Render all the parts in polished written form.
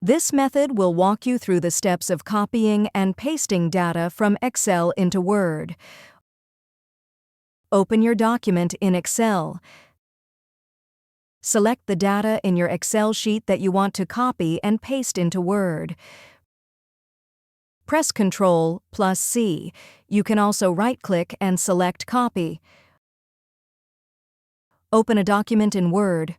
This method will walk you through the steps of copying and pasting data from Excel into Word. Open your document in Excel. Select the data in your Excel sheet that you want to copy and paste into Word. Press Ctrl+C. You can also right-click and select Copy. Open a document in Word.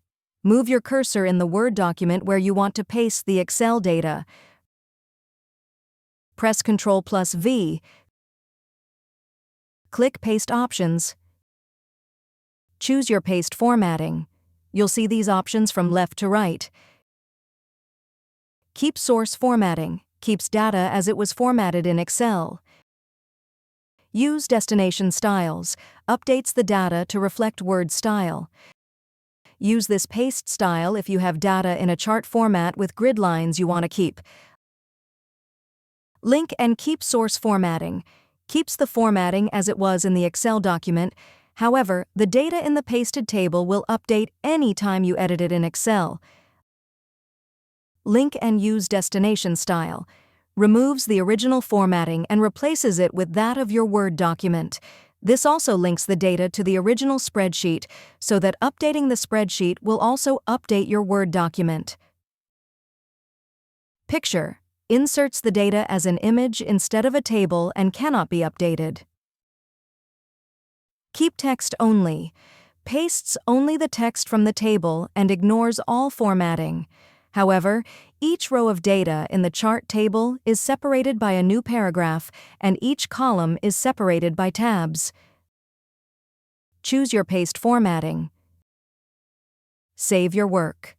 Move your cursor in the Word document where you want to paste the Excel data. Press Ctrl+V. Click Paste Options. Choose your paste formatting. You'll see these options from left to right. Keep Source Formatting keeps data as it was formatted in Excel. Use Destination Styles updates the data to reflect Word style. Use this paste style if you have data in a chart format with grid lines you want to keep. Link and Keep Source Formatting keeps the formatting as it was in the Excel document. However, the data in the pasted table will update any time you edit it in Excel. Link and Use Destination Style removes the original formatting and replaces it with that of your Word document. This also links the data to the original spreadsheet so that updating the spreadsheet will also update your Word document. Picture inserts the data as an image instead of a table and cannot be updated. Keep Text Only pastes only the text from the table and ignores all formatting. However, each row of data in the chart table is separated by a new paragraph, and each column is separated by tabs. Choose your paste formatting. Save your work.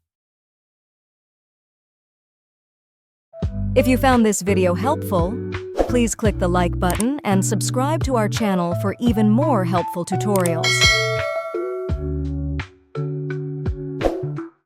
If you found this video helpful, please click the like button and subscribe to our channel for even more helpful tutorials.